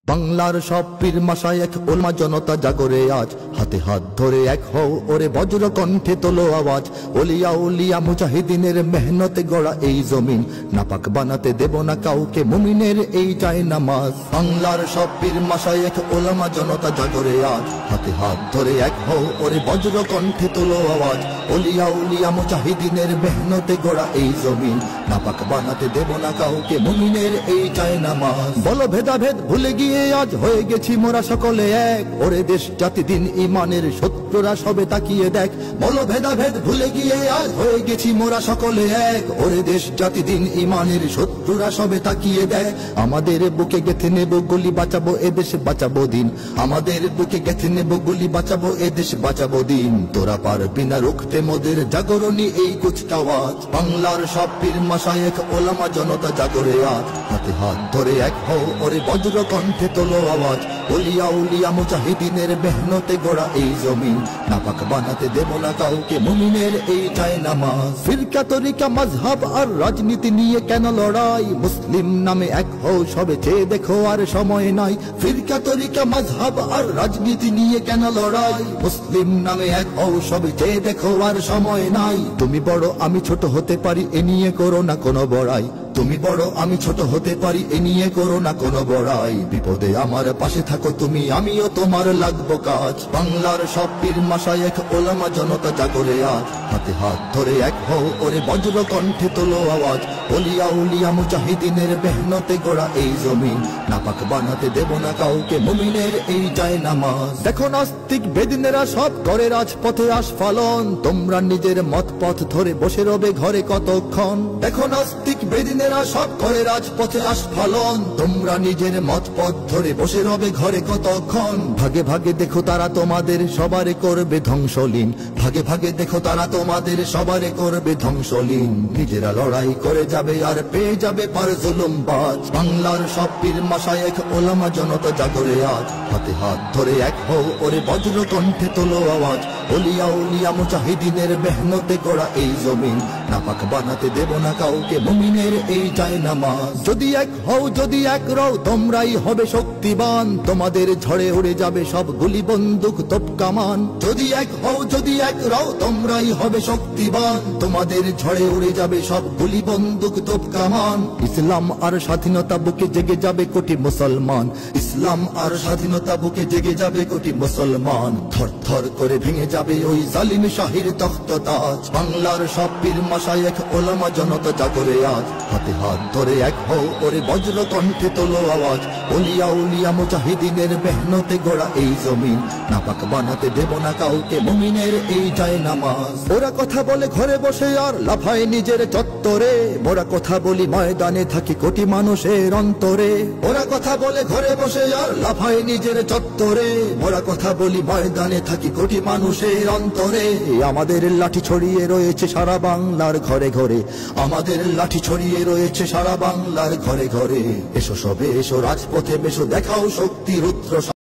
বাংলার সব পীর মাশায়েখ ওলামা জনতা জাগরে আজ, হাতে হাত ধরে এক হও ওরে বজ্র কণ্ঠে তোলো আওয়াজ। ওলিয়া উলিয়া মুজাহিদিনের মেহনতে গড়া এই জমিন, নাপাক বানাতে দেব না কাউকে মুমিনের এই চাই নামাজ। বাংলার সব পীর মাশায়েখ ওলামা জনতা জাগরে আজ, হাতে হাত ধরে এক হও ওরে বজ্র কণ্ঠে তোলো আওয়াজ। ওলিয়া উলিয়া মুজাহিদিনের মেহনতে গড়া এই জমিন, নাপাক বানাতে দেব না কাউকে মুমিনের এই চাই নামাজ। বলো ভেদাভেদ ভুলে গিয়ে আজ হয়ে গেছি মোরা সকলে এক, ওরে দেশ জাতি দিন ইমানের শত্রুরা সবে তাকিয়ে দেখ। বলো ভেদাভেদ ভুলে গিয়ে আজ হয়ে গেছি মোরা সকলে এক, ওরে দেশ জাতি দিন ইমানের শত্রুরা সবে তাকিয়ে দেখ। আমাদের বুকে গেঁথে নেব গুলি, বাঁচাবো এদেশ বাঁচাবো দিন। আমাদের বুকে গেঁথে নেব গুলি, বাঁচাবো এদেশ বাঁচাবো দিন। তোরা পারবি না রুখতে মোদের জাগরণী এই কুচকাওয়াজ। বাংলার সব পীর মাশায়েখ ওলামা জনতা জাগরে আজ, হাতে হাত ধরে এক হও ওরে বজ্র কণ্ঠে তোলো আওয়াজ। ওলিয়া উলিয়া মুজাহিদিনের মেহনতে গড়া এই জমিন, নাপাক বানাতে দেব না কাউকে মুমিনের এই চাই নামাজ। ফিরকা তরিকা মাযহাব আর রাজনীতি নিয়ে কেন লড়াই, মুসলিম নামে এক হও সবে চেয়ে দেখো আর সময় নাই। ফিরকা তরিকা মাযহাব আর রাজনীতি নিয়ে কেন লড়াই, মুসলিম নামে এক হও সবে চেয়ে দেখো আর সময় নাই। তুমি বড় আমি ছোট হতে পারি, এ নিয়ে করো না কোনো বড়াই। তুমি বড় আমি ছোট হতে পারি, এ নিয়ে করো না কোনো বড়াই। বিপদে আমার পাশে থাকো তুমি, আমিও তোমার লাগবো কাজ। বাংলার সব পীর মাশায়েখ ওলামা জনতা জাগরে আজ, হাতে হাত ধরে এক হও ওরে বজ্র কণ্ঠে তোলো আওয়াজ। ওলিয়া উলিয়া মুজাহিদিনের মেহনতে গড়া এই জমিন, নাপাক বানাতে দেব না কাউকে মুমিনের এই চাই নামাজ। দেখো নাস্তিক বেদিনেরা সব করে রাজপথে আস্ফালন, তোমরা নিজের মত পথ ধরে বসে রবে ঘরে কতক্ষণ। দেখো নাস্তিক বেদিনেরা সব করে রাজপথে আস্ফালন, তোমরা নিজের মত পথ ধরে বসে রবে ঘরে কতক্ষণ। ভাগে ভাগে দেখো তারা তোমাদের সবারে করবে ধ্বংসলীন, ভাগে ভাগে দেখো তারা তোমাদের সবারে করবে ধ্বংসলীন। নিজেরা লড়াই করে যাবে আর পেয়ে যাবে পার জুলুমবাজ। বাংলার সব পীর মাশায়েখ ওলামা জনতা জাগরে আজ, হাতে হাত ধরে এক হও ওরে বজ্র কণ্ঠে তোলো আওয়াজ। ওলিয়া উলিয়া মুজাহিদিনের মেহনতে গড়া এই জমিন, নাপাক বানাতে দেব না কাউকে মুমিনের এই চাই নামাজ। যদি এক হও যদি এক রও তোমরাই হবে শক্তিবান, তোমাদের ঝড়ে উড়ে যাবে সব গুলি বন্দুক তোপ কামান। যদি এক হও যদি এক রও তোমরাই হবে শক্তিবান, তোমাদের ঝড়ে উড়ে যাবে সব গুলি বন্দুক তোপ কামান। ইসলাম আর স্বাধীনতা বুকে জেগে যাবে কোটি মুসলমান, ইসলাম আর স্বাধীনতা বুকে জেগে যাবে কোটি মুসলমান। থর থর করে ভেঙে যাবে ওই জালিম শাহির তখ্ততাজ। বাংলার সব পীর মাশায়েখ ওলামা জনতা জাগরে আজ, হাতে হাত ধরে এক হও ওরে বজ্র কণ্ঠে তোলো আওয়াজ। ওলিয়া উলিয়া মুজাহিদিনের মেহনতে গড়া এই জমিন, নাপাক বানাতে দেব না কাউকে মুমিনের এই চাই নামাজ। ওরা কথা বলে ঘরে বসে আর লাফায় নিজের চত্বরে, ওরা কথা বলি ময়দানে থাকি কোটি মানুষের অন্তরে। ওরা কথা বলে ঘরে বসে আর লাফায় নিজের চত্বরে, ওরা কথা বলি ময়দানে থাকি কোটি মানুষের অন্তরে। আমাদের লাঠি ছড়িয়ে রয়েছে সারা বাংলার ঘরে ঘরে, আমাদের লাঠি ছড়িয়ে রয়েছে সারা বাংলার ঘরে ঘরে। এসো সবে এসো রাজপথে বেশো, দেখাও শক্তি রুদ্র।